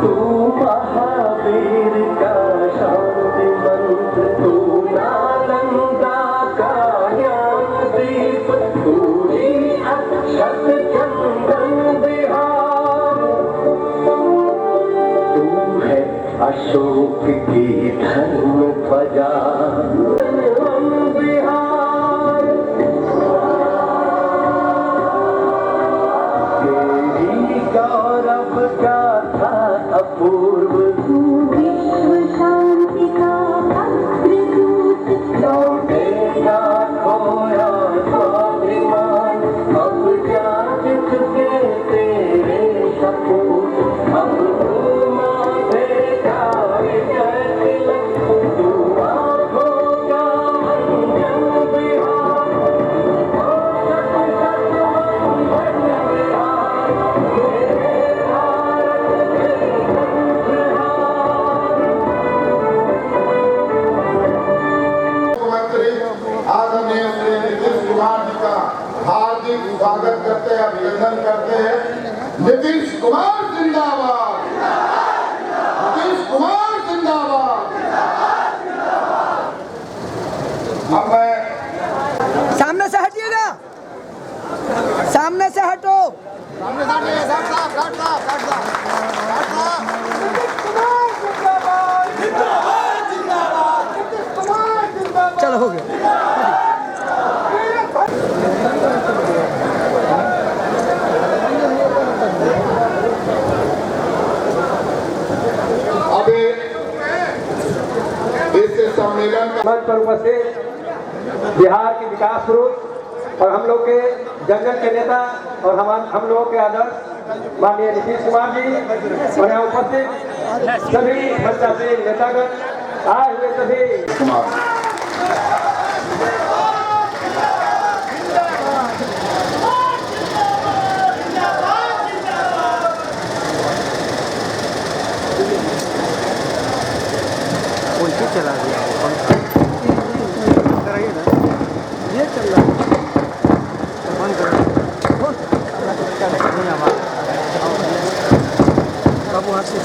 तू महावीर का शांति मंत्र, तू नालंदा का ज्ञान दीप, तू ही अक्षत चंदन बिहार, तू है अशोक की धर्म ध्वजा बिहार, तेरी गौरव गाथा अपूर्व, तू विश्व शांति का अग्रदूत, लौटेगा खोया स्वाभिमान, अब जाग चुके तेरे सपूत, अब तू माथेगा विजय तिलक, तू आँखों का अंजन बिहार, मुख्यमंत्री आदरणीय श्री नीतीश कुमार जी का हार्दिक स्वागत करते हैं, अभिनंदन करते हैं। नीतीश कुमार जिंदाबाद, नीतीश कुमार जिंदाबाद। अब मैं सामने से हटिएगा, सामने से हटो। चलो हो गया। अभी इस सम्मेलन का मंच पर उपस्थित बिहार के विकास पुरुष और हम लोग के जंगल के नेता और हम लोगों के आदर्श माननीय नीतीश कुमार जी और यहाँ उपस्थित सभी मंचासीन नेतागण, आए हुए सभी कुमार चला गया ये चल रहा है, बंद करो अब वहाँ से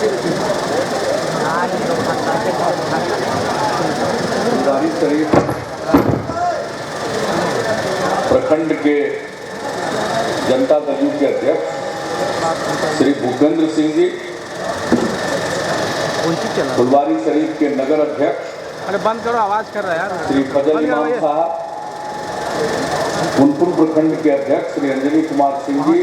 फुलवारी शरीफ प्रखंड के जनता दल यू के अध्यक्ष श्री भूपेंद्र सिंह जी, फुलवारी शरीफ के नगर अध्यक्ष अरे बंद करो, आवाज कर रहा है यार श्री फजल इमाम साहब, पुनपुन प्रखंड के अध्यक्ष श्री अंजनी कुमार सिंह जी,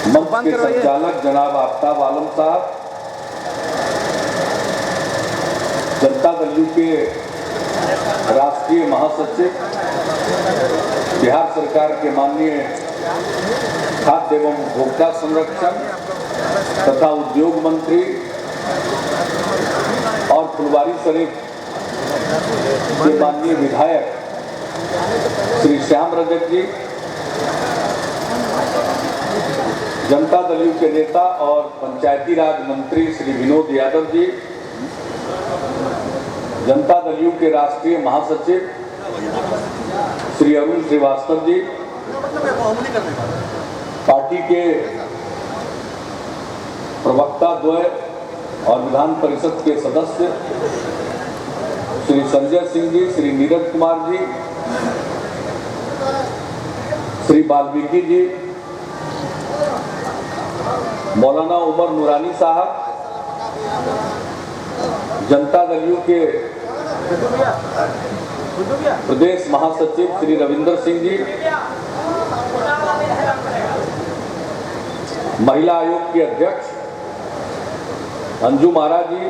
मंच के संचालक जनाब आफ्ताब आलम साहब, जनता दल यू के राष्ट्रीय महासचिव, बिहार सरकार के माननीय खाद्य एवं उपभोक्ता संरक्षण तथा उद्योग मंत्री और फुलवारी शरीफ के माननीय विधायक श्री श्याम रजक जी, जनता दल यू के नेता और पंचायती राज मंत्री श्री विनोद यादव जी, जनता दल यू के राष्ट्रीय महासचिव श्री अरुण श्रीवास्तव जी, पार्टी के प्रवक्ता द्वय और विधान परिषद के सदस्य श्री संजय सिंह जी, श्री नीरज कुमार जी, श्री वाल्मीकि जी, मौलाना उमर नूरानी साहब, जनता दल यू के प्रदेश महासचिव श्री रविंदर सिंह जी, महिला आयोग के अध्यक्ष अंजू महाराज जी,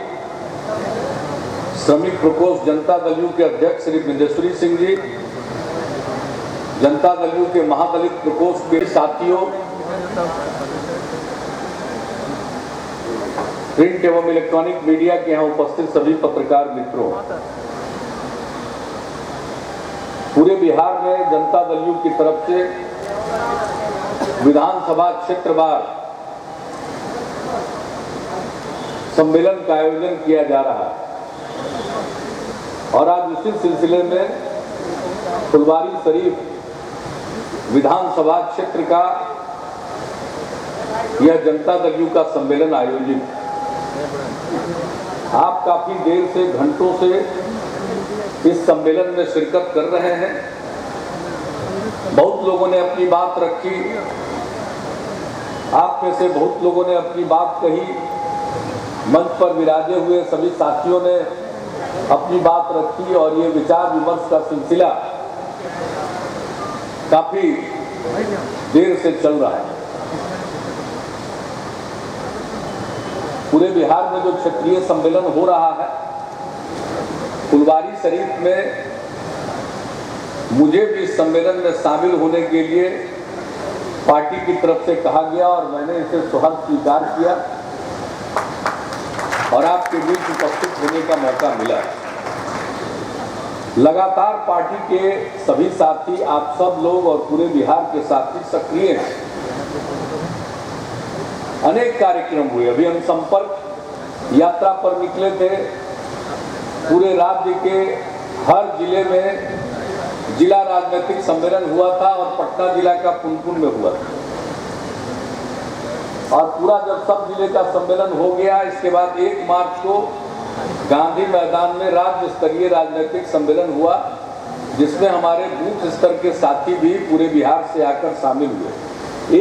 श्रमिक प्रकोष्ठ जनता दल यू के अध्यक्ष श्री बिंदेश्वरी सिंह जी, जनता दल यू के महादलित प्रकोष्ठ के साथियों, प्रिंट एवं इलेक्ट्रॉनिक मीडिया के यहाँ उपस्थित सभी पत्रकार मित्रों, पूरे बिहार में जनता दल यू की तरफ से विधानसभा क्षेत्रवार सम्मेलन का आयोजन किया जा रहा है और आज उसी सिलसिले में फुलवारी शरीफ विधानसभा क्षेत्र का यह जनता दल यू का सम्मेलन आयोजित। आप काफी देर से, घंटों से इस सम्मेलन में शिरकत कर रहे हैं। बहुत लोगों ने अपनी बात रखी, आप में से बहुत लोगों ने अपनी बात कही, मंच पर विराजे हुए सभी साथियों ने अपनी बात रखी और ये विचार विमर्श का सिलसिला काफी देर से चल रहा है। पूरे बिहार में जो क्षेत्रीय सम्मेलन हो रहा है, फुलवारी शरीफ में मुझे भी इस सम्मेलन में शामिल होने के लिए पार्टी की तरफ से कहा गया और मैंने इसे सुहर्द स्वीकार किया और आपके बीच उपस्थित होने का मौका मिला। लगातार पार्टी के सभी साथी, आप सब लोग और पूरे बिहार के साथी सक्रिय हैं। अनेक कार्यक्रम हुए। अभी हम संपर्क यात्रा पर निकले थे। पूरे राज्य के हर जिले में जिला राजनीतिक सम्मेलन हुआ था और पटना जिला का पुनपुन में हुआ था। और पूरा जब सब जिले का सम्मेलन हो गया, इसके बाद 1 मार्च को गांधी मैदान में राज्य स्तरीय राजनीतिक सम्मेलन हुआ, जिसमें हमारे बूथ स्तर के साथी भी पूरे बिहार से आकर शामिल हुए।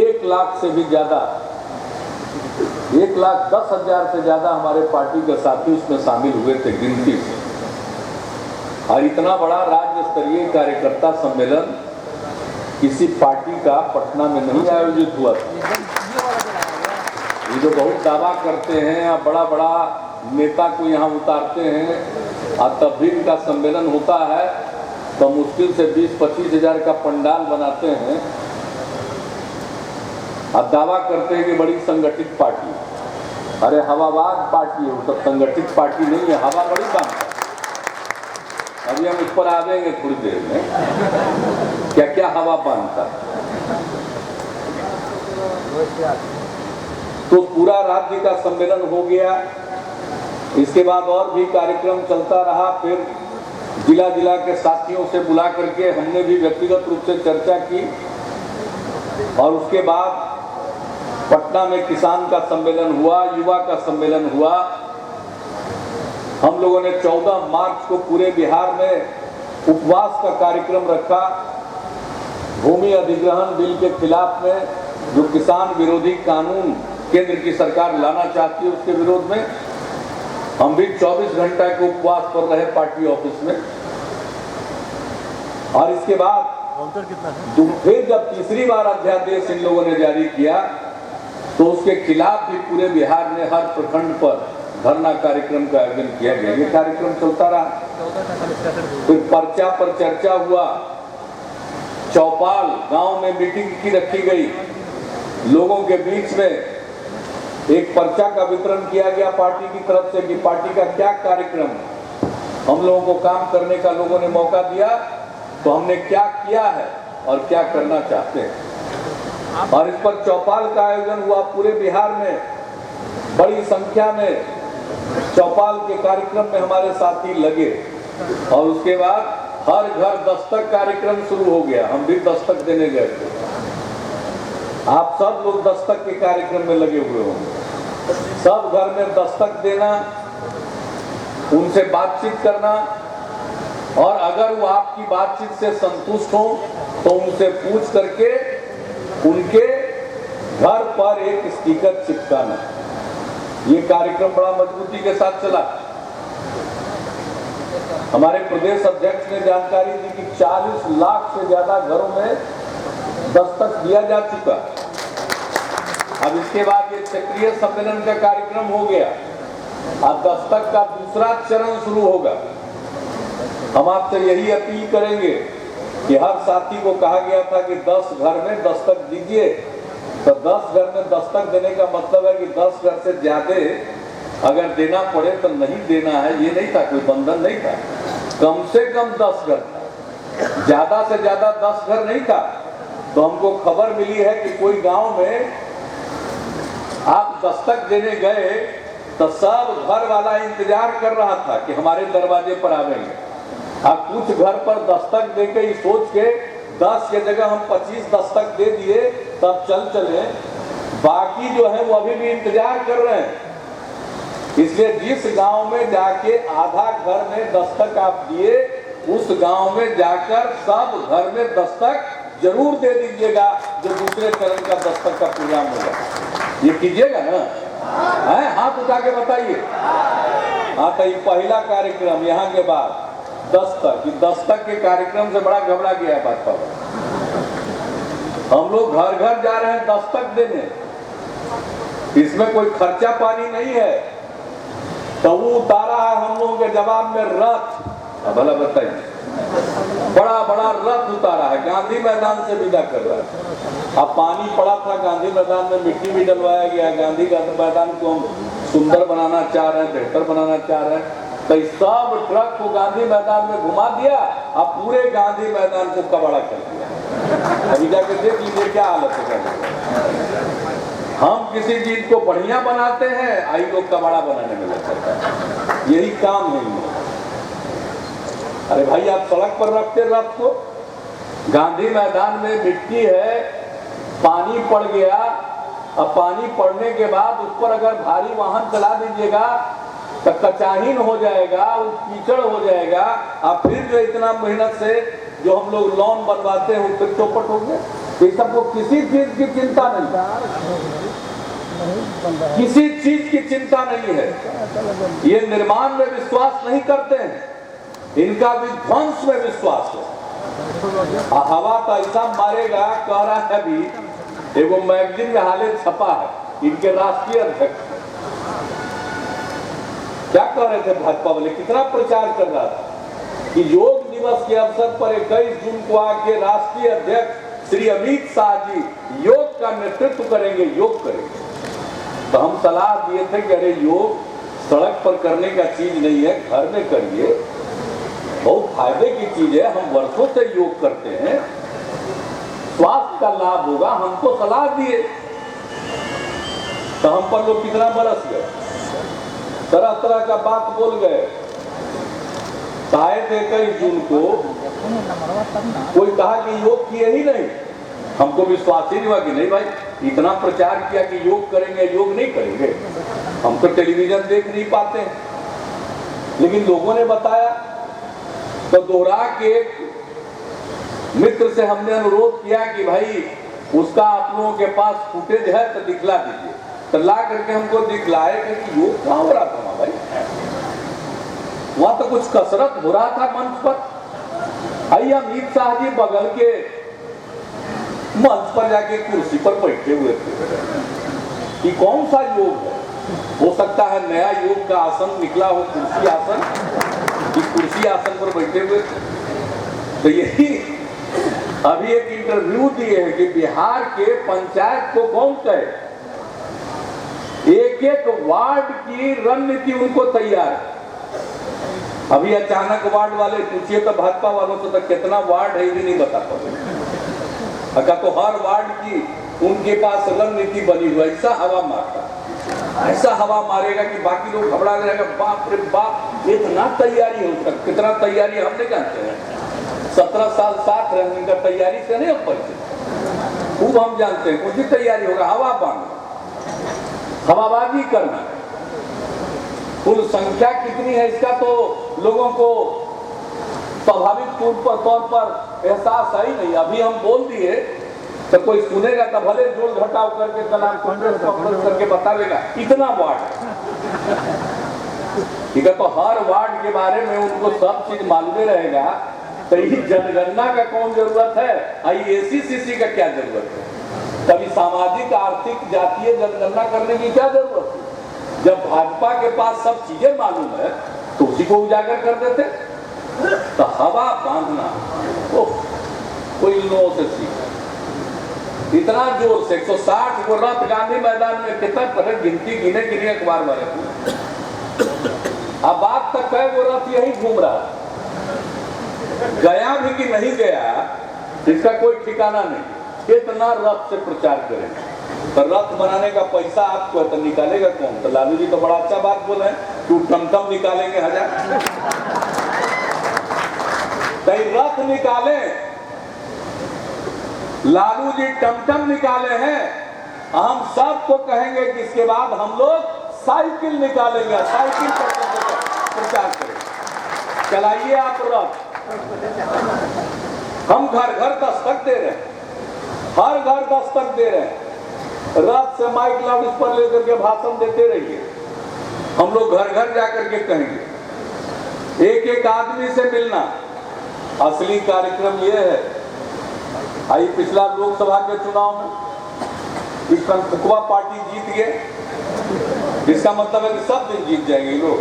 1 लाख से भी ज्यादा, 1,10,000 से ज्यादा हमारे पार्टी के साथी उसमें शामिल हुए थे गिनती से। और इतना बड़ा राज्य स्तरीय कार्यकर्ता सम्मेलन किसी पार्टी का पटना में नहीं आयोजित हुआ था। ये जो बहुत दावा करते हैं या बड़ा बड़ा नेता को यहाँ उतारते हैं और तब भी इनका सम्मेलन होता है तो मुश्किल से 20-25 हजार का पंडाल बनाते हैं और दावा करते हैं कि बड़ी संगठित पार्टी है। अरे हवाबाज पार्टी है, वो सब संगठित पार्टी नहीं है, हवा बड़ी बात है। अभी हम इस पर आवेंगे थोड़ी देर में, क्या क्या हवा बांधता है। तो पूरा राज्य का सम्मेलन हो गया। इसके बाद और भी कार्यक्रम चलता रहा। फिर जिला जिला के साथियों से बुला करके हमने भी व्यक्तिगत रूप से चर्चा की और उसके बाद पटना में किसान का सम्मेलन हुआ, युवा का सम्मेलन हुआ। हम लोगों ने 14 मार्च को पूरे बिहार में उपवास का कार्यक्रम रखा। भूमि अधिग्रहण बिल के खिलाफ में, जो किसान विरोधी कानून केंद्र की सरकार लाना चाहती है, उसके विरोध में हम भी 24 घंटा के उपवास पर रहे पार्टी ऑफिस में। और इसके बाद फिर जब तीसरी बार अध्यादेश इन लोगों ने जारी किया तो उसके खिलाफ भी पूरे बिहार में हर प्रखंड पर धरना कार्यक्रम का आयोजन किया गया। ये कार्यक्रम चलता रहा। फिर पर्चा पर चर्चा हुआ। चौपाल गांव में मीटिंग की रखी गई। लोगों के बीच में एक पर्चा का वितरण किया गया पार्टी की तरफ से कि पार्टी का क्या कार्यक्रम है। हम लोगों को काम करने का लोगों ने मौका दिया तो हमने क्या किया है और क्या करना चाहते हैं। और इस पर चौपाल का आयोजन हुआ। पूरे बिहार में बड़ी संख्या में चौपाल के कार्यक्रम में हमारे साथी लगे और उसके बाद हर घर दस्तक कार्यक्रम शुरू हो गया। हम भी दस्तक देने गए थे। आप सब लोग दस्तक के कार्यक्रम में लगे हुए होंगे। सब घर में दस्तक देना, उनसे बातचीत करना और अगर वो आपकी बातचीत से संतुष्ट हो तो उनसे पूछ करके उनके घर पर एक स्टिकर चिपकाना। ये कार्यक्रम बड़ा मजबूती के साथ चला। हमारे प्रदेश अध्यक्ष ने जानकारी दी कि 40 लाख से ज्यादा घरों में दस्तक दिया जा चुका। अब इसके बाद ये क्षेत्रीय सम्मेलन का कार्यक्रम हो गया। अब दस्तक का दूसरा चरण शुरू होगा। हम आपसे यही अपील करेंगे कि हर साथी को कहा गया था कि 10 घर में दस्तक दीजिए, तो 10 घर में दस्तक देने का मतलब है कि 10 घर से ज्यादा अगर देना पड़े तो नहीं देना है। ये नहीं था, कोई बंधन नहीं था। कम से कम 10 घर था, ज्यादा से ज्यादा 10 घर नहीं था। तो हमको खबर मिली है कि कोई गांव में आप दस्तक देने गए तो सब घर वाला इंतजार कर रहा था कि हमारे दरवाजे पर आवेंगे। आप कुछ घर पर दस्तक देके ही सोच के 10 के जगह हम 25 दस्तक दे दिए, तब चले बाकी जो है वो अभी भी इंतजार कर रहे हैं। इसलिए जिस गांव में जाके आधा घर में दस्तक आप दिए, उस गांव में जाकर सब घर में दस्तक जरूर दे दीजिएगा जो दूसरे चरण का दस्तक का प्रोग्राम होगा। ये कीजिएगा ना? है, हाथ उठा के बताइए। हाँ, तो ये पहला कार्यक्रम यहाँ के बाद दस्तक, दस्तक के कार्यक्रम से बड़ा घबरा गया है भाजपा। हम लोग घर घर जा रहे हैं दस्तक देने, इसमें कोई खर्चा पानी नहीं है। तो वो उतारा है हम लोगों के जवाब में रथ। अब भला बताइए, बड़ा बड़ा रथ उतारा है, गांधी मैदान से विदा कर रहा है। अब पानी पड़ा था गांधी मैदान में, मिट्टी भी डलवाया गया। गांधी मैदान को हम सुंदर बनाना चाह रहे हैं, बेहतर बनाना चाह रहे हैं। तो इस सब ट्रक को गांधी मैदान में घुमा दिया, अब पूरे गांधी मैदान को कबाड़ा कर दिया। अभी जाके देख लीजिए क्या हालत है। हम किसी चीज को बढ़िया बनाते हैं, आई लोग कबाड़ा बनाने में लग जाता है। यही काम है। अरे भाई, आप सड़क पर रखते रथ को, गांधी मैदान में मिट्टी है, पानी पड़ गया। अब पानी पड़ने के बाद उस पर अगर भारी वाहन चला दीजिएगा तो कचाहीन हो जाएगा, कीचड़ हो जाएगा। अब फिर जो इतना मेहनत से जो हम लोग लॉन बनवाते हैं, फिर चौपट हो गया। ये सबको किसी चीज की चिंता नहीं, किसी चीज की चिंता नहीं है। ये निर्माण में विश्वास नहीं करते हैं, इनका विध्वंस में विश्वास है। हवा तो ऐसा मारेगा, कह रहा है अभी एगो मैगजीन में हाले छपा है, इनके राष्ट्रीय अध्यक्ष क्या कह रहे थे, भाजपा वाले कितना प्रचार कर रहा था कि योग दिवस के अवसर पर 21 जून को आके राष्ट्रीय अध्यक्ष श्री अमित शाह जी योग का नेतृत्व करेंगे, योग करेंगे। तो हम सलाह दिए थे कि अरे योग सड़क पर करने का चीज नहीं है, घर में करिए, बहुत फायदे की चीज है। हम वर्षों से योग करते हैं, स्वास्थ्य का लाभ होगा, हमको सलाह दिए। तो हम पर लोग कितना बरस गए, तरह तरह का बात बोल गए। शायद 21 जून को कोई कहा कि योग किए ही नहीं, हमको विश्वास ही नहीं हुआ कि नहीं भाई, इतना प्रचार किया कि योग करेंगे, योग नहीं करेंगे। हम तो टेलीविजन देख नहीं पाते हैं, लेकिन लोगों ने बताया। तो दोहरा के एक मित्र से हमने अनुरोध किया कि भाई उसका आप लोगों के पास फुटेज है तो दिखला दीजिए। तो ला करके हमको दिखलाए कि योग कहाँ हो रहा था भाई, वहां तो कुछ कसरत हो रहा था मंच पर। आई अमित शाह जी बगल के मंच पर जाके कुर्सी पर बैठे हुए थे। कि कौन सा योग है? हो सकता है नया योग का आसन निकला हो, कुर्सी आसन, कि कुर्सी आसन पर बैठे हुए थे। तो यही अभी एक इंटरव्यू दिए है कि बिहार के पंचायत को कौन कहे, एक एक वार्ड की रणनीति उनको तैयार है। अभी अचानक वार्ड वाले पूछिए तो भाजपा वालों से तो कितना वार्ड है ये भी नहीं बता पाते। अगर तो हर वार्ड की उनके पास रणनीति बनी हुई, ऐसा हवा मारता, ऐसा हवा मारेगा कि बाकी लोग घबरा जाएगा। बाप रे बाप, इतना तैयारी हो सकता, कितना तैयारी हम नहीं जानते हैं। 17 साल साथ रहे, इनका तैयारी से नहीं हम परिचित, खूब हम जानते हैं कुछ तैयारी होगा। हवा बांधना, हवाबाजी करना, कुल संख्या कितनी है इसका तो लोगों को स्वाभाविक तौर पर एहसास है ही नहीं। अभी हम बोल दिए तो कोई सुनेगा तो भले जोड़ घटाव करके कलाम कांग्रेस करके बतावेगा इतना वार्ड, ठीक है। तो हर वार्ड के बारे में उनको सब चीज मालूम रहेगा। तो ये जनगणना का कौन जरूरत है, IACCC का क्या जरूरत है? कभी सामाजिक आर्थिक जातीय जनगणना करने की क्या जरूरत है? जब भाजपा के पास सब चीजें मालूम है तो उसी को उजागर कर देते। तो हवा बांधना तो कोई लोगों से सीख, इतना जोर से 160 को रथ गांधी मैदान में कितना तरह गिनती गिने अखबार वाले। अब बात तक कई वो रथ यही घूम रहा, गया भी कि नहीं गया इसका कोई ठिकाना नहीं। इतना रथ से प्रचार करें तो रथ बनाने का पैसा आपको है तो निकालेगा कौन? तो लालू जी तो बड़ा अच्छा बात बोले कि टमटम निकालेंगे 1000, कहीं रथ निकाले, लालू जी टमटम निकाले हैं हम सबको कहेंगे कि इसके बाद हम लोग साइकिल निकालेंगे, साइकिल पर प्रचार करेंगे। चलाइए आप रथ। हम घर घर दस्तक दे रहे हैं, हर घर दस्तक दे रहे हैं। रथ से माइक लाउड पर लेकर के भाषण देते रहिए। हम लोग घर घर जाकर के कहेंगे, एक एक आदमी से मिलना। असली कार्यक्रम यह है, आई पिछला लोकसभा के चुनाव में इस फुकवा पार्टी जीत गए, इसका मतलब है कि सब दिन जीत जाएंगे लोग।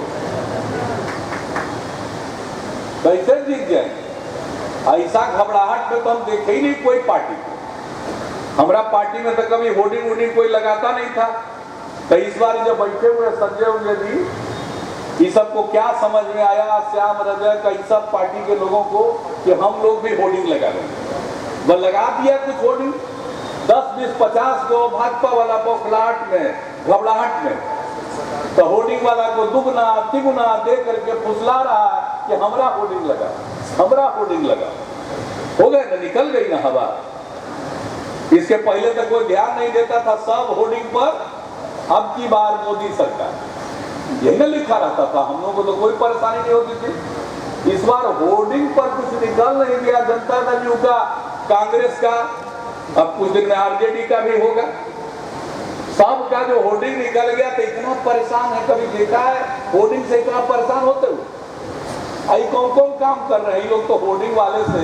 कैसे जीत जाएंगे? ऐसा घबराहट में तो हम देखे ही नहीं कोई पार्टी को। हमारा पार्टी में तो कभी होर्डिंग वोर्डिंग कोई लगाता नहीं था। तो इस बार जब बैठे हुए संजय जी, ये सबको क्या समझ में आया, श्याम रजक कई सब पार्टी के लोगों को, कि हम लोग भी होर्डिंग लगा लेंगे। वो लगा दिया कुछ होर्डिंग, 10, 20, 50 को भाजपा वाला बौखलाहट में, घबराहट में। तो होर्डिंग वाला को दुगना तिगुना दे करके फुसला रहा है कि हमारा होर्डिंग लगा, हमारा होर्डिंग लगा। हो गए ना, निकल गई ना हवा। इसके पहले तक कोई ध्यान नहीं देता था, सब होर्डिंग पर अब की बार मोदी सरकार यही ना लिखा रहता था। हम लोगों को तो कोई परेशानी नहीं होती थी। इस बार होर्डिंग पर कुछ निकल नहीं गया। जनता दल यू का, कांग्रेस का, अब कुछ दिन में आरजेडी का भी होगा। सब का जो होर्डिंग निकल गया तो इतना परेशान है, कभी देखा है होर्डिंग से इतना परेशान होते हुए? आई कौन कौन काम कर रहे हैं लोग? तो होर्डिंग वाले से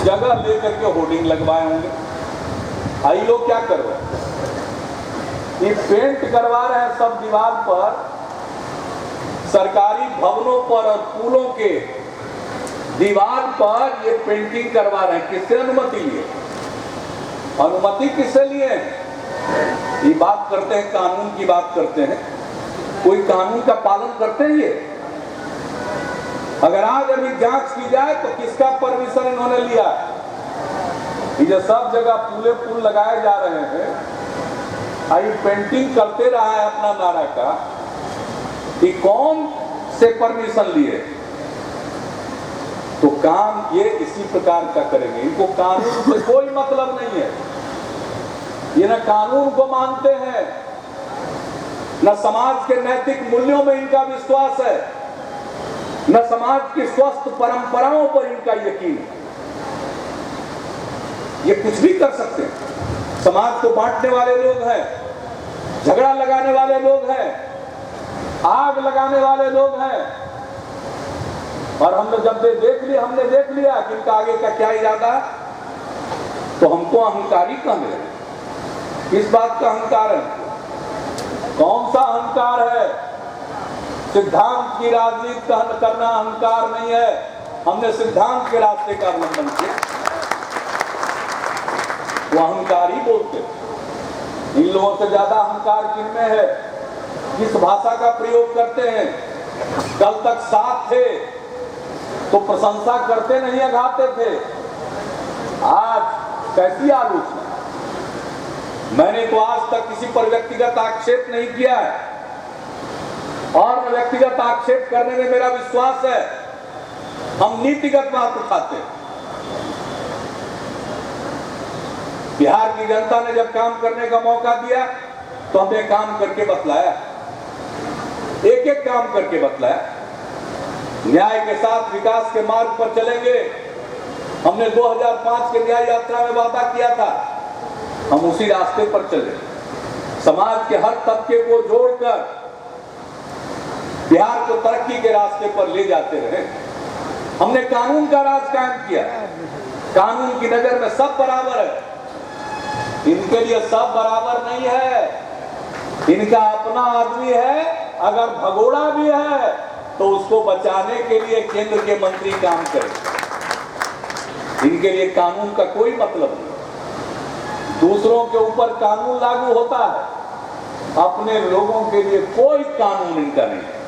जगह लेकर के होर्डिंग लगवाए होंगे। आई लोग क्या कर रहे हैं? ये पेंट करवा रहे हैं सब दीवार पर, सरकारी भवनों पर और पुलों के दीवार पर ये पेंटिंग करवा रहे हैं। किससे अनुमति लिए? अनुमति किससे लिए? ये बात करते हैं, कानून की बात करते हैं। कोई कानून का पालन करते हैं ये? अगर आज अभी जांच की जाए तो किसका परमिशन इन्होंने लिया? ये सब जगह पुले पुल लगाए जा रहे हैं, आई पेंटिंग करते रहा है अपना नारा का, कि कौन से परमिशन लिए? तो काम ये इसी प्रकार का करेंगे। इनको कानून से कोई मतलब नहीं है। ये न कानून को मानते हैं, न समाज के नैतिक मूल्यों में इनका विश्वास है, न समाज की स्वस्थ परंपराओं पर इनका यकीन है। ये कुछ भी कर सकते हैं। समाज को बांटने वाले लोग हैं, झगड़ा लगाने वाले लोग हैं, आग लगाने वाले लोग हैं। और हमने जब हमने देख लिया कि इनका आगे का क्या इरादा, तो हमको अहंकारी कहने लगे। किस बात का अहंकार है? कौन सा अहंकार है? सिद्धांत की राजनीति करना अहंकार नहीं है। हमने सिद्धांत के रास्ते का अवलंबन किया। वो अहंकारी बोलते। इन लोगों से ज्यादा अहंकार किनमें है? किस भाषा का प्रयोग करते हैं? कल तक साथ थे तो प्रशंसा करते नहीं अघाते थे, आज कैसी आलोचना। मैंने तो आज तक किसी पर व्यक्तिगत आक्षेप नहीं किया है, और व्यक्तिगत आक्षेप करने में मेरा विश्वास है। हम नीतिगत बात उठाते हैं। बिहार की जनता ने जब काम करने का मौका दिया तो हमने काम करके बतलाया, एक एक काम करके बतलाया। न्याय के साथ विकास के मार्ग पर चलेंगे। हमने 2005 के न्याय यात्रा में वादा किया था, हम उसी रास्ते पर चले। समाज के हर तबके को जोड़कर बिहार को तरक्की के रास्ते पर ले जाते रहे। हमने कानून का राज कायम किया। कानून की नजर में सब बराबर है। इनके लिए सब बराबर नहीं है। इनका अपना आदमी है, अगर भगोड़ा भी है तो उसको बचाने के लिए केंद्र के मंत्री काम करें। इनके लिए कानून का कोई मतलब नहीं। दूसरों के ऊपर कानून लागू होता है, अपने लोगों के लिए कोई कानून इनका नहीं है।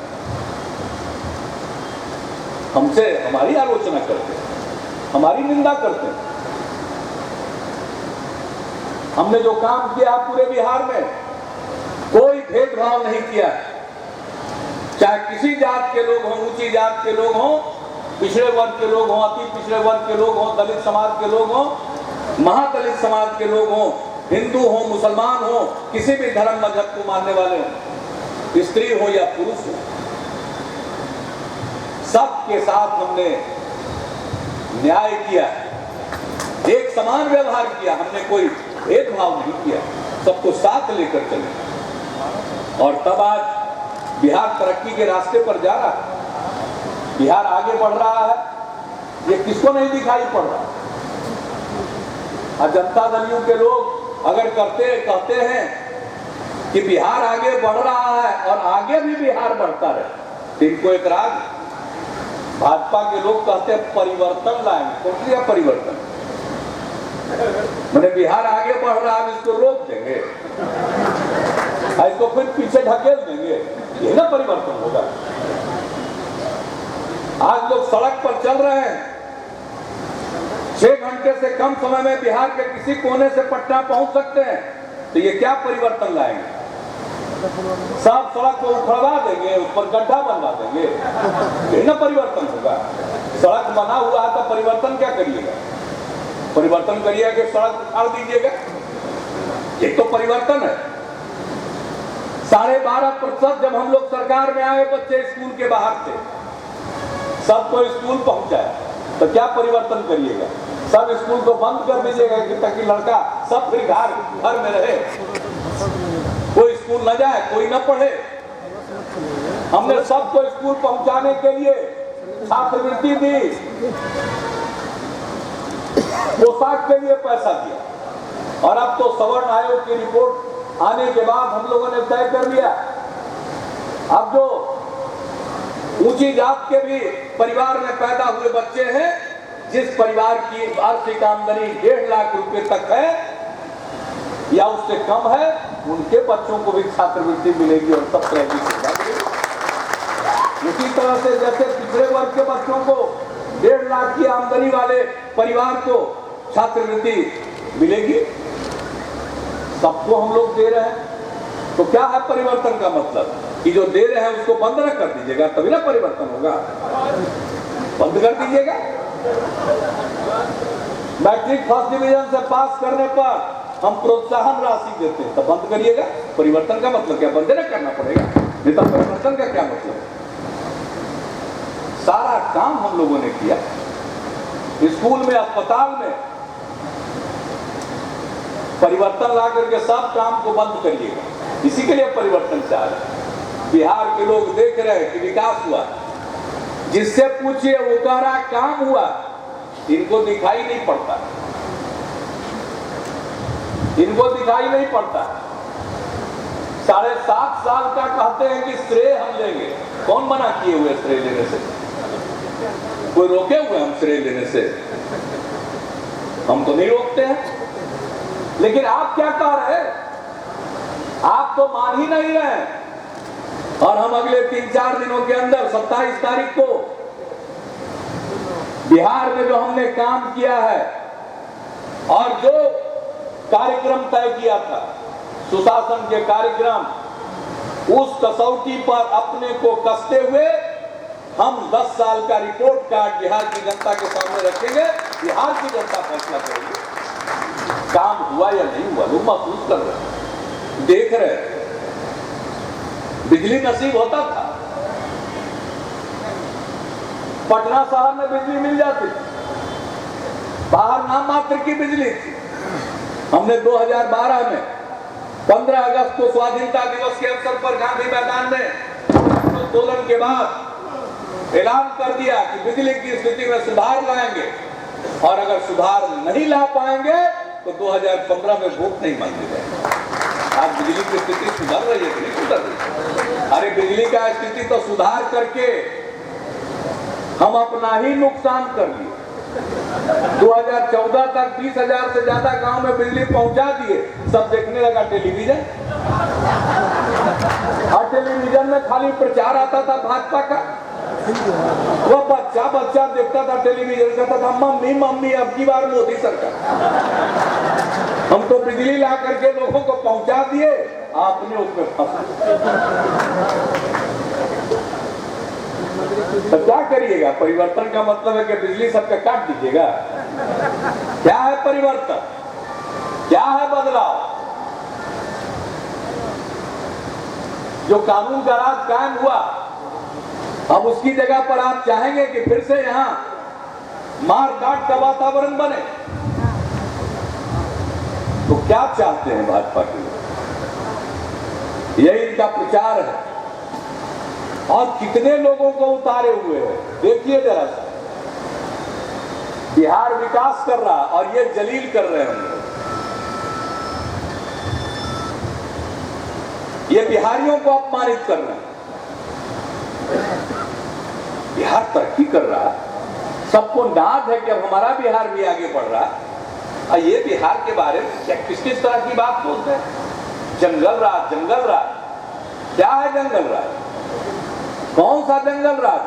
हमसे हमारी आलोचना करते हैं, हमारी निंदा करते हैं। हमने जो काम किया पूरे बिहार में कोई भेदभाव नहीं किया, चाहे किसी जात के लोग हों, ऊंची जात के लोग हों, पिछड़े वर्ग के लोग हों, अति पिछड़े वर्ग के लोग हों, दलित समाज के लोग हों, महादलित समाज के लोग हों, हिंदू हो, मुसलमान हो, किसी भी धर्म मजहब को मानने वाले हो, स्त्री हो या पुरुष हो, सबके साथ हमने न्याय किया, एक समान व्यवहार किया, हमने कोई भेदभाव नहीं किया, सबको साथ लेकर चले। और तब आज बिहार तरक्की के रास्ते पर जा रहा है, बिहार आगे बढ़ रहा है, ये किसको नहीं दिखाई पड़ रहा। और जनता दलियों के लोग अगर कहते हैं कि बिहार आगे बढ़ रहा है और आगे भी बिहार बढ़ता रहे, तो इनको एतराज। भाजपा के लोग कहते हैं परिवर्तन लाएंगे, कौन सा परिवर्तन? मैंने बिहार आगे बढ़ रहा है, इसको रोक देंगे, इसको फिर पीछे ढकेल देंगे, ये ना परिवर्तन होगा। आज लोग सड़क पर चल रहे हैं, 6 घंटे से कम समय में बिहार के किसी कोने से पटना पहुंच सकते हैं, तो ये क्या परिवर्तन लाएंगे? सब सड़क को उखड़वा देंगे, उस पर गड्ढा बनवा देंगे, ये ना परिवर्तन होगा। सड़क बना हुआ है तो परिवर्तन क्या करिएगा? परिवर्तन करिएगा कि सड़क उखाड़ दीजिएगा, ये तो परिवर्तन है। 12.5% जब हम लोग सरकार में आए, बच्चे स्कूल के बाहर थे, सबको स्कूल पहुंचाया, तो क्या परिवर्तन करिएगा? सब स्कूल को बंद कर दीजिएगा ताकि लड़का सब फिर घर में रहे, कोई स्कूल न जाए, कोई न पढ़े। हमने सबको स्कूल पहुंचाने के लिए छात्रवृत्ति दी, पोशाक के लिए पैसा दिया, और अब तो सवर्ण आयोग की रिपोर्ट आने के बाद हम लोगों ने तय कर लिया, अब जो ऊंची जात के भी परिवार में पैदा हुए बच्चे हैं, जिस परिवार की वार्षिक आमदनी 1.5 लाख रुपए तक है या उससे कम है, उनके बच्चों को भी छात्रवृत्ति मिलेगी और सब तरह की सुविधा मिलेगी। उसी तरह से जैसे पिछड़े वर्ग के बच्चों को 1.5 लाख की आमदनी वाले परिवार को छात्रवृत्ति मिलेगी, सबको हम लोग दे रहे हैं। तो क्या है परिवर्तन का मतलब? कि जो दे रहे हैं उसको बंद न कर दीजिएगा, तभी ना परिवर्तन होगा। बंद कर दीजिएगा। मैट्रिक फर्स्ट डिवीजन से पास करने पर हम प्रोत्साहन राशि देते हैं, तो बंद करिएगा। परिवर्तन का मतलब क्या? बंद न करना पड़ेगा, नहीं तो परिवर्तन का क्या मतलब? सारा काम हम लोगों ने किया, स्कूल में, अस्पताल में परिवर्तन ला करके सब काम को बंद करिएगा। इसी के लिए परिवर्तन चाह रहे हैं। बिहार के लोग देख रहे हैं कि विकास हुआ, जिससे पूछिए वो कह रहा काम हुआ, इनको दिखाई नहीं पड़ता, इनको दिखाई नहीं पड़ता। 7.5 साल का कहते हैं कि श्रेय हम लेंगे। कौन मना किए हुए श्रेय लेने से? कोई रोके हुए हम श्रेय लेने से? हम तो नहीं रोकते हैं। लेकिन आप क्या कह रहे हैं? आप तो मान ही नहीं रहे। और हम अगले 3-4 दिनों के अंदर 27 तारीख को बिहार में जो हमने काम किया है और जो कार्यक्रम तय किया था, सुशासन के कार्यक्रम, उस कसौटी पर अपने को कसते हुए हम 10 साल का रिपोर्ट कार्ड बिहार की जनता के सामने रखेंगे। बिहार की जनता फैसला करेगी काम हुआ या नहीं हुआ। लोग महसूस कर रहे हैं, देख रहे हैं। बिजली नसीब होता था, पटना शहर में बिजली मिल जाती थी, बाहर नाम मात्र की बिजली थी। हमने 2012 में 15 अगस्त को स्वाधीनता दिवस के अवसर पर गांधी मैदान में आंदोलन के बाद ऐलान कर दिया कि बिजली की स्थिति में सुधार लाएंगे, और अगर सुधार नहीं ला पाएंगे तो 2015 में वोट नहीं मांगे जाएंगे। आज बिजली की स्थिति सुधर रही है कि नहीं सुधर रही? अरे बिजली का स्थिति तो सुधार करके हम अपना ही नुकसान कर लिए। 2014 तक 20,000 से ज्यादा गांव में बिजली पहुंचा दिए। सब देखने लगा टेलीविजन, और टेलीविजन में खाली प्रचार आता था भाजपा का। वो बच्चा देखता था टेलीविजन, कहता था मम्मी मम्मी अब की बार मोदी सरकार। हम तो बिजली ला करके लोगों को पहुंचा दिए, आपने उसमें फंसा। तो क्या करिएगा? परिवर्तन का मतलब है कि बिजली सबका काट दीजिएगा? क्या है परिवर्तन? क्या है बदलाव? जो कानून का राज कायम हुआ, अब उसकी जगह पर आप चाहेंगे कि फिर से यहां मार काट का वातावरण बने? तो क्या चाहते हैं भाजपा के लोग? यही इनका प्रचार है। और कितने लोगों को उतारे हुए हैं देखिए जरा सा। बिहार विकास कर रहा और ये जलील कर रहे हैं। ये बिहारियों को अपमानित कर रहे हैं। बिहार तरक्की कर रहा, सबको नाज है कि अब हमारा बिहार भी आगे बढ़ रहा, और ये बिहार के बारे में किस किस तरह की बात बोलते हैं? जंगल राज, जंगल राज। क्या है जंगल राज? कौन सा जंगल राज?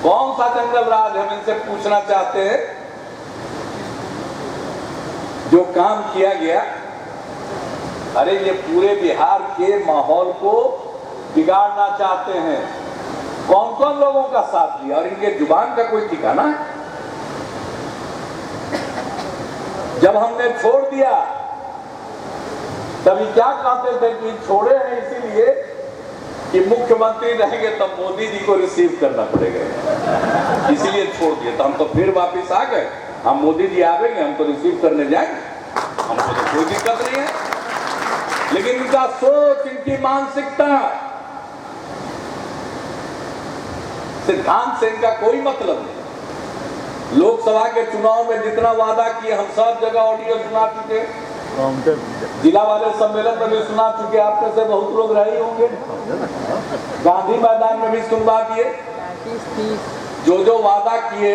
कौन सा जंगल राज हम इनसे पूछना चाहते हैं। जो काम किया गया, अरे ये पूरे बिहार के माहौल को बिगाड़ना चाहते हैं। कौन कौन लोगों का साथ लिया और इनके जुबान का कोई ठिकाना है? जब हमने छोड़ दिया तभी क्या कहते थे कि छोड़े हैं इसीलिए कि मुख्यमंत्री रहेंगे तब मोदी जी को रिसीव करना पड़ेगा, इसलिए छोड़ दिया। तो हम तो फिर वापिस आ गए। हम मोदी जी आवेंगे, हम तो रिसीव करने जाएंगे, हमको तो कोई दिक्कत नहीं है। लेकिन इनका सोच, इनकी मानसिकता, सिद्धांत से इनका कोई मतलब नहीं। लोकसभा के चुनाव में जितना वादा किए हम सब जगह ऑडियो सुना चुके, जिला वाले सम्मेलन में भी सुना चुके, आप में से बहुत लोग रहे होंगे। गांधी मैदान में भी सुनवा दिए। जो जो वादा किए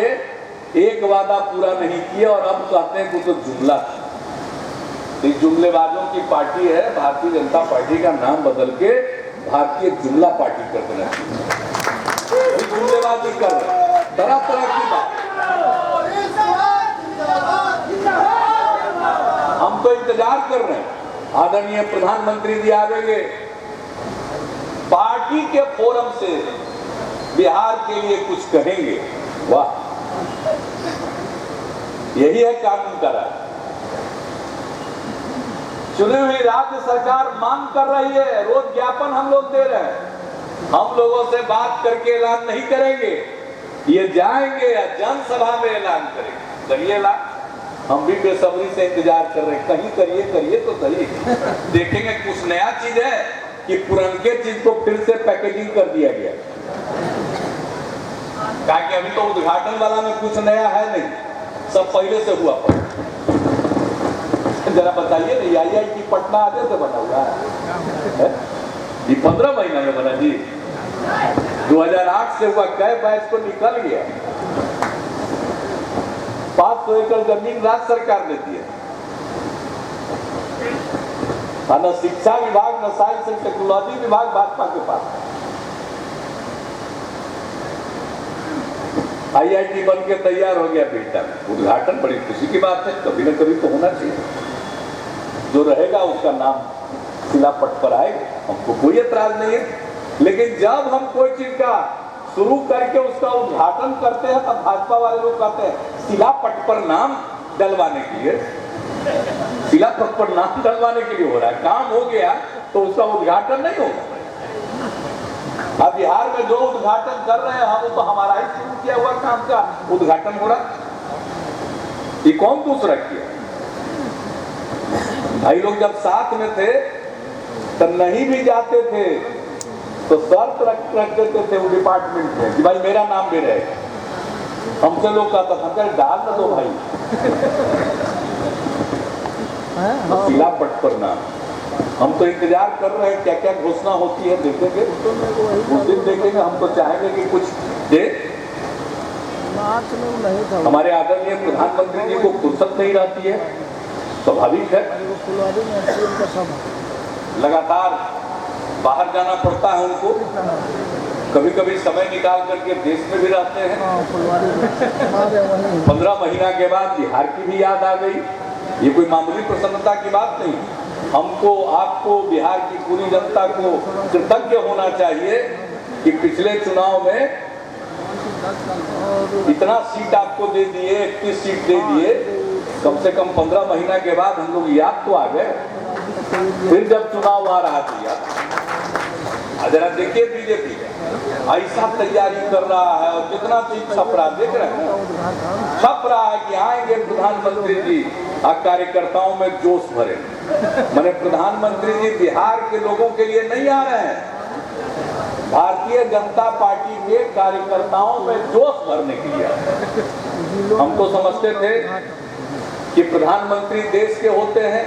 एक वादा पूरा नहीं किया और अब कहते हैं कि तो जुमला। इस जुमलेबाजों की पार्टी है भारतीय जनता पार्टी, का नाम बदल के भारतीय जुमला पार्टी कर देना चाहिए। जुमलेबाजी कर रहे, तरह तरह की बात। हम तो इंतजार कर रहे हैं आदरणीय प्रधानमंत्री जी आवेंगे, पार्टी के फोरम से बिहार के लिए कुछ कहेंगे। वाह, यही है कानून का राज। चुनी हुई राज्य सरकार मांग कर रही है, रोज ज्ञापन हम लोग दे रहे हैं। हम लोगों से बात करके ऐलान नहीं करेंगे, ये जाएंगे या जनसभा में ऐलान करेंगे। करिए ऐलान, हम भी बेसब्री से इंतजार कर रहे हैं। कहीं करिए, करिए तो सही। देखेंगे कुछ नया चीज है कि पुराने चीज को फिर से पैकेजिंग कर दिया गया। क्योंकि अभी तो उद्घाटन वाला में कुछ नया है नहीं, सब पहले से हुआ पर। जरा बताइए ना, IIT पटना आगे से बना हुआ है, ये 15 महीना में बना जी। 2008 से हुआ, कै बैच को निकल गया। 500 एकड़ जमीन राज्य सरकार ने दी है। न शिक्षा विभाग, न साइंस एंड टेक्नोलॉजी विभाग भाजपा के पास। IIT बन के तैयार हो गया बेटा, उद्घाटन बड़ी खुशी की बात है। कभी न कभी तो होना चाहिए। जो रहेगा उसका नाम शिलापट पर आएगा, हमको कोई एतराज नहीं है। लेकिन जब हम कोई चीज का शुरू करके उसका उद्घाटन करते हैं तब भाजपा वाले लोग कहते हैं शिलापट पर नाम डलवाने के लिए, शिलापट पर नाम डलवाने के लिए हो रहा है। काम हो गया तो उसका उद्घाटन नहीं होगा। अब बिहार में जो उद्घाटन कर रहे हैं हम, तो हमारा ही शुरू किया हुआ काम का उद्घाटन हो रहा। ये कौन दूसरा किया? भाई लोग जब साथ में थे तब नहीं भी जाते थे तो शर्त रख देते थे वो डिपार्टमेंट में कि भाई मेरा नाम भी रहे। हमसे लोग कहता था कि डाल न दो भाई शिलापट पर नाम। हम तो इंतजार कर रहे हैं क्या क्या घोषणा होती है, देखेंगे उस दिन देखेंगे। हम तो चाहेंगे कि कुछ दे। हमारे आदरणीय प्रधानमंत्री जी को फुर्सत नहीं रहती है, स्वाभाविक है। लगातार बाहर जाना पड़ता है उनको, कभी कभी समय निकाल करके देश में भी रहते हैं। 15 महीना के बाद बिहार की भी याद आ गई। ये कोई मामूली प्रसन्नता की बात नहीं। हमको, आपको, बिहार की पूरी जनता को कृतज्ञ होना चाहिए कि पिछले चुनाव में इतना सीट आपको दे दिए, 31 सीट दे दिए, कम से कम 15 महीना के बाद हम लोग याद तो आ गए। फिर जब चुनाव आ रहा था, जरा देखिए बीजेपी ऐसा तैयारी कर रहा है और जितना चीज छप रहा देख रहे हैं, छप रहा है कि आएंगे प्रधानमंत्री जी और कार्यकर्ताओं में जोश भरे। मैंने प्रधानमंत्री जी बिहार के लोगों के लिए नहीं आ रहे हैं, भारतीय जनता पार्टी के कार्यकर्ताओं में जोश भरने के लिए। हम तो समझते थे कि प्रधानमंत्री देश के होते हैं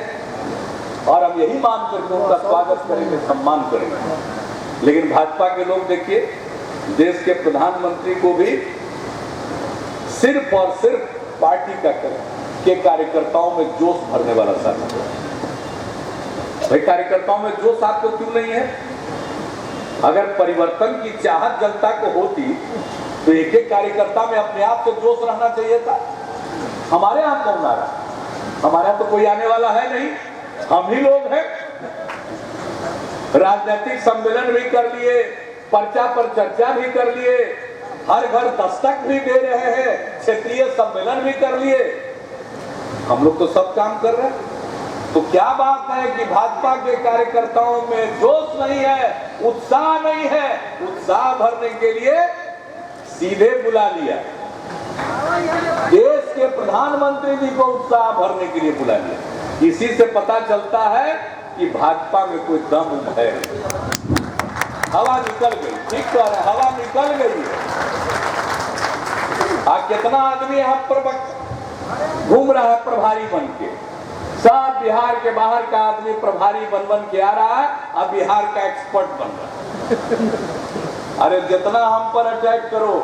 और हम यही मान करके उनका स्वागत करेंगे, सम्मान करेंगे। लेकिन भाजपा के लोग देखिए, देश के प्रधानमंत्री को भी सिर्फ और सिर्फ पार्टी के कार्यकर्ताओं में जोश भरने वाला साथी है। भाई कार्यकर्ताओं में जोश आपको क्यों नहीं है? अगर परिवर्तन की चाहत जनता को होती तो एक एक कार्यकर्ता में अपने आप से जोश रहना चाहिए था। हमारे यहाँ कौन आ रहा? हमारे यहाँ तो कोई आने वाला है नहीं, हम ही लोग हैं। राजनीतिक सम्मेलन भी कर लिए, पर्चा पर चर्चा भी कर लिए, हर घर दस्तक भी दे रहे हैं, क्षेत्रीय सम्मेलन भी कर लिए। हम लोग तो सब काम कर रहे हैं। तो क्या बात है कि भाजपा के कार्यकर्ताओं में जोश नहीं है, उत्साह नहीं है? उत्साह भरने के लिए सीधे बुला लिया, देश के प्रधानमंत्री जी को उत्साह भरने के लिए बुला लिया। इसी से पता चलता है कि भाजपा में कोई दम है। हवा निकल गई, ठीक तो है, हवा निकल गई है। कितना आदमी यहाँ पर घूम रहा है प्रभारी बन के, सब बिहार के बाहर का आदमी प्रभारी बन के आ रहा है, अब बिहार का एक्सपर्ट बन रहा है। अरे जितना हम पर अटैक करो,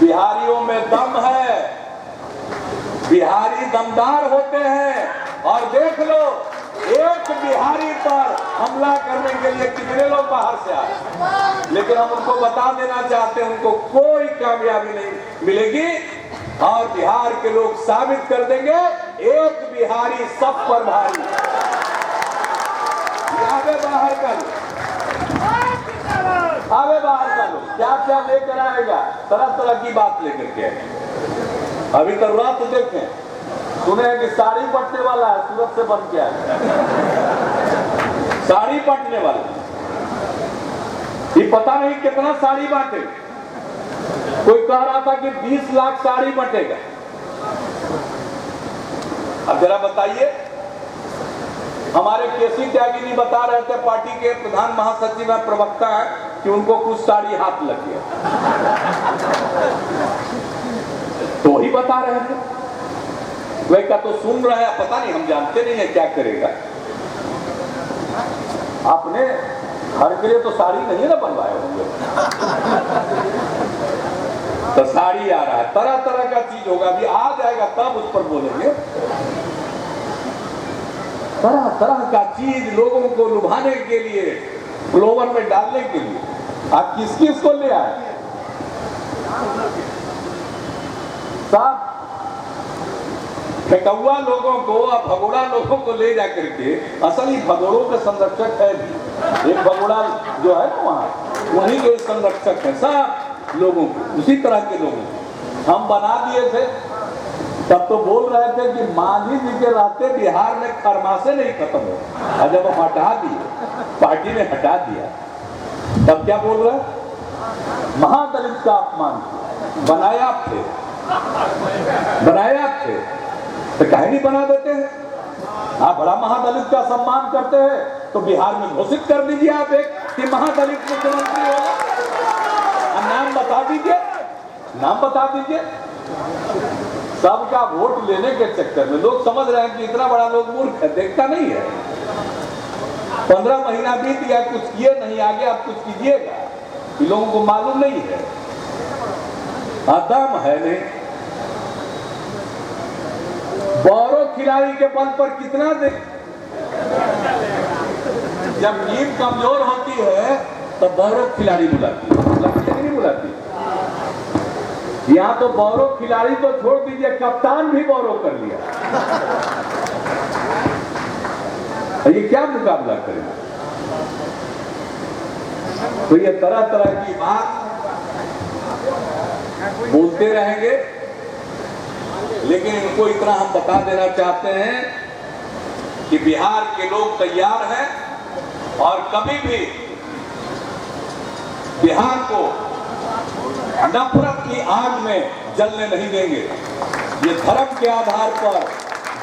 बिहारियों में दम है, बिहारी दमदार होते हैं। और देख लो, एक बिहारी पर हमला करने के लिए कितने लोग बाहर से आए, लेकिन हम उनको बता देना चाहते हैं उनको कोई कामयाबी नहीं मिलेगी। और बिहार के लोग साबित कर देंगे, एक बिहारी सब पर भारी। आगे बाहर का लो, आगे बाहर का लो, क्या क्या लेकर आएगा, तरह तरह की बात लेकर के आएगा। अभी तो रात देखें, सुने हैं कि साड़ी पटने वाला है, सूरत से बन के आया साड़ी पटने वाला। ये पता नहीं कितना साड़ी बांटे। कोई कह रहा था कि 20 लाख साड़ी बंटेगा। अब जरा बताइए, हमारे केसी त्यागी जी बता रहे थे, पार्टी के प्रधान महासचिव है, प्रवक्ता है, कि उनको कुछ साड़ी हाथ लग गया। तो ही बता रहे थे, वही का तो सुन रहे हैं, पता नहीं, हम जानते नहीं है क्या करेगा। आपने घर के लिए तो साड़ी नहीं ना बनवाए होंगे, तो साड़ी आ रहा है, तरह तरह का चीज होगा, अभी आ जाएगा तब उस पर बोलेंगे। तरह तरह का चीज लोगों को लुभाने के लिए, फ्लोवर में डालने के लिए। आप किस किस को ले आए? सब फेकौआ लोगों को और भगोड़ा लोगों को ले जाकर के, असल ही भगोड़ों के संरक्षक है भी, एक भगोड़ा जो है ना वहाँ, वहीं के संरक्षक है सब लोगों को, उसी तरह के लोगों को हम बना दिए थे। तब तो बोल रहे थे कि मांझी जी के रहते बिहार में खरमासे नहीं खत्म हो, और जब हम हटा दिए, पार्टी ने हटा दिया, तब क्या बोल रहे? महादलित का अपमान बनाया थे, बनाया थे, तो काहे नहीं बना देते हैं? आप बड़ा महादलित का सम्मान करते हैं तो बिहार में घोषित कर दीजिए आप एक कि महादलित मुख्यमंत्री होगा, नाम बता दीजिए, नाम बता दीजिए। सबका वोट लेने के चक्कर में लोग समझ रहे हैं कि इतना बड़ा लोग मूर्ख है, देखता नहीं है। 15 महीना बीत गया, कुछ किए नहीं, आगे आप कुछ कीजिएगा, ये लोगों को मालूम नहीं है, दम है नहीं। बौरो खिलाड़ी के बल पर कितना दे, जब टीम कमजोर होती है तो बौरो खिलाड़ी बुलाती है, नहीं बुलाती। यहाँ तो बौरो खिलाड़ी तो छोड़ दीजिए, कप्तान भी बौरो कर लिया। ये क्या मुकाबला करेगा? तो ये तरह तरह की बात बोलते रहेंगे, लेकिन इनको इतना हम बता देना चाहते हैं कि बिहार के लोग तैयार हैं और कभी भी बिहार को नफरत की आग में जलने नहीं देंगे। ये धर्म के आधार पर,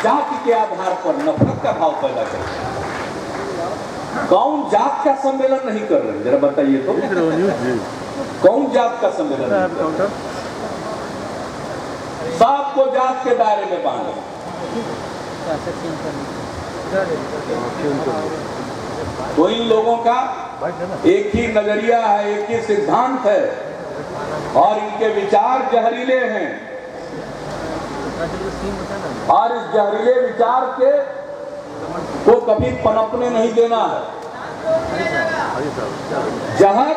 जाति के आधार पर नफरत का भाव पैदा करेंगे। कौन जात का सम्मेलन नहीं कर रहे, जरा बताइए तो, कौन जात का सम्मेलन नहीं कर रहे? सबको जात के दायरे में बांधे। तो इन लोगों का एक ही नजरिया है, एक ही सिद्धांत है और इनके विचार जहरीले हैं और इस जहरीले विचार के को कभी पनपने नहीं देना है। जहर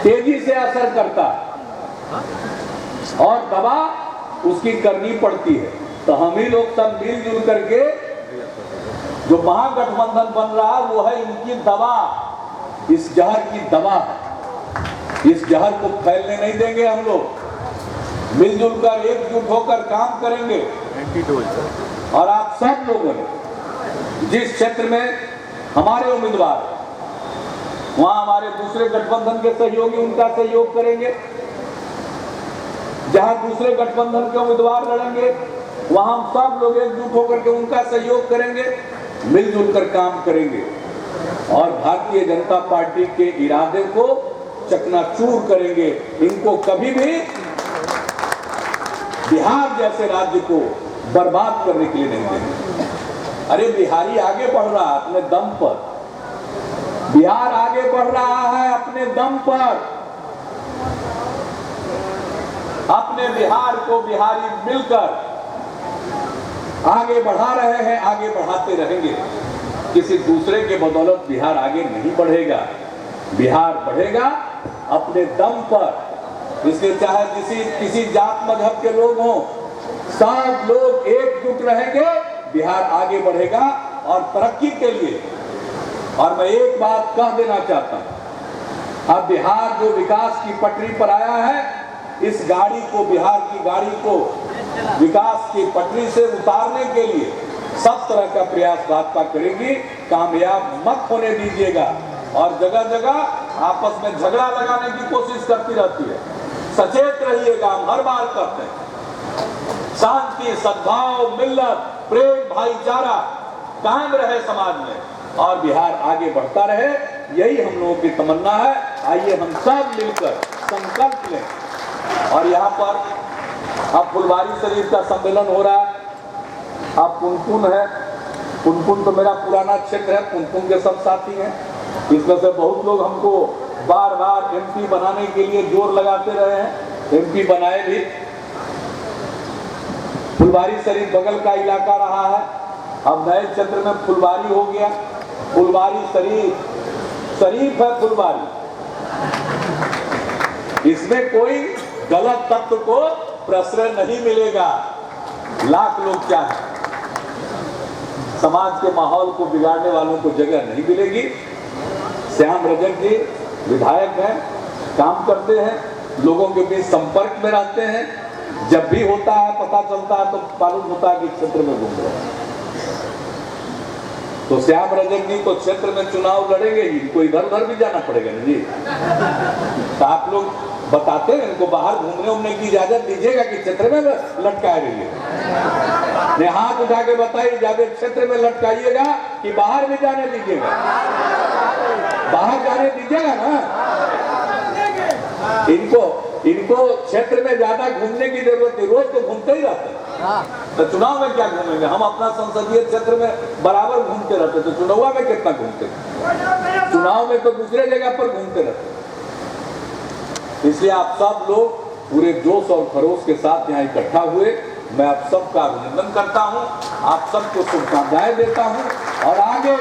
तेजी से असर करता है और दवा उसकी करनी पड़ती है। तो हम ही लोग सब मिलजुल करके जो महागठबंधन बन रहा है वो है इनकी दवा, इस जहर की दवा है। इस जहर को फैलने नहीं देंगे। हम लोग मिलजुल कर एकजुट होकर काम करेंगे। और आप सब लोगों ने जिस क्षेत्र में हमारे उम्मीदवार वहां हमारे दूसरे गठबंधन के सहयोगी उनका सहयोग करेंगे। जहां दूसरे गठबंधन के उम्मीदवार लड़ेंगे वहां हम सब लोग एकजुट होकर के उनका सहयोग करेंगे, मिलजुल कर काम करेंगे और भारतीय जनता पार्टी के इरादे को चकनाचूर करेंगे। इनको कभी भी बिहार जैसे राज्य को बर्बाद करने के लिए नहीं देंगे। अरे बिहारी आगे बढ़ रहा है अपने दम पर, बिहार आगे बढ़ रहा है अपने दम पर। अपने बिहार को बिहारी मिलकर आगे बढ़ा रहे हैं, आगे बढ़ाते रहेंगे। किसी दूसरे के बदौलत बिहार आगे नहीं बढ़ेगा। बिहार बढ़ेगा अपने दम पर। इसलिए चाहे किसी जात मजहब के लोग हों, सब लोग एकजुट रहेंगे, बिहार आगे बढ़ेगा और तरक्की के लिए। और मैं एक बात कह देना चाहता हूं, अब बिहार जो विकास की पटरी पर आया है, इस गाड़ी को, बिहार की गाड़ी को विकास की पटरी से उतारने के लिए सब तरह का प्रयास भाजपा करेगी। कामयाब मत होने दीजिएगा। और जगह जगह आपस में झगड़ा लगाने की कोशिश करती रहती है। सचेत रहिएगा, हम हर बार करते हैं। शांति, सद्भाव, मिल्लत, प्रेम, भाईचारा कायम रहे समाज में और बिहार आगे बढ़ता रहे, यही हम लोगों की तमन्ना है। आइए हम सब मिलकर संकल्प लें। और यहाँ पर अब फुलवारी शरीफ का सम्मेलन हो रहा है। अब पुनपुन है, पुनपुन तो मेरा पुराना क्षेत्र है, पुनपुन के सब साथी हैं। इसमें से बहुत लोग हमको बार बार एमपी बनाने के लिए जोर लगाते रहे हैं, एमपी बनाए भी। फुलवारी शरीफ बगल का इलाका रहा है, अब नए क्षेत्र में फुलवारी हो गया। फुलवारी शरीफ है फुलवारी। इसमें कोई गलत तत्व को प्रश्रय नहीं मिलेगा। लाख लोग क्या है, समाज के माहौल को बिगाड़ने वालों को जगह नहीं मिलेगी। श्याम रजक जी विधायक हैं, काम करते हैं, लोगों के बीच संपर्क में रहते हैं। जब भी होता है, पता चलता है, तो मालूम होता है कि क्षेत्र में घूम रहे हैं। तो श्याम रजक जी तो क्षेत्र में चुनाव लड़ेंगे ही, इनको इधर उधर भी जाना पड़ेगा ना जी। तो आप लोग बताते हैं इनको बाहर घूमने उमने की इजाजत दीजिएगा कि क्षेत्र में लटकाए रहिए। हाथ उठा के बताइए, ज्यादा क्षेत्र में लटकाइएगा कि बाहर भी जाने दीजिएगा? बाहर जाने दीजिएगा ना। इनको क्षेत्र में ज्यादा घूमने की जरूरत नहीं, रोज तो घूमते ही रहते हैं। तो चुनाव में क्या घूमेंगे? हम अपना संसदीय क्षेत्र में बराबर घूमते रहते, तो चुनाव में कितना घूमते? चुनाव में तो दूसरे जगह पर घूमते रहते। इसलिए आप सब लोग पूरे जोश और खरोश के साथ यहाँ इकट्ठा हुए। मैं आप सबका अभिनंदन करता हूँ, आप सबको शुभकामनाएं देता हूँ और आगे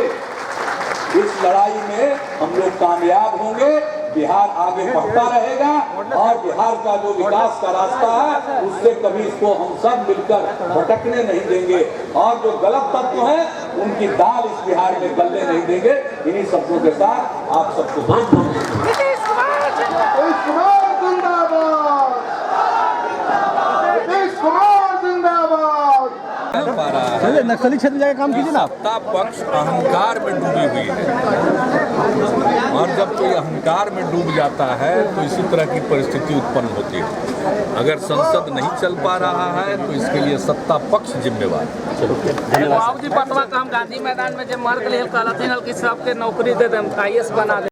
इस लड़ाई में हम लोग कामयाब होंगे। बिहार आगे बढ़ता रहेगा और बिहार का जो विकास का रास्ता है उससे कभी इसको हम सब मिलकर भटकने नहीं देंगे और जो गलत तत्व हैं उनकी दाल इस बिहार में गलने नहीं देंगे। इन्हीं शब्दों के साथ आप सबको बहुत बहुत चलिए नक्सली क्षेत्र में जाकर काम कीजिए ना आप। सत्ता पक्ष अहंकार में डूबी हुई है और जब कोई अहंकार में डूब जाता है तो इसी तरह की परिस्थिति उत्पन्न होती है। अगर संसद नहीं चल पा रहा है तो इसके लिए सत्ता पक्ष जिम्मेवार है। बाबूजी पटवा का हम गांधी मैदान में जब मार्ग ले कहलथिन कि सबके नौकरी दे दें, IAS बना दे।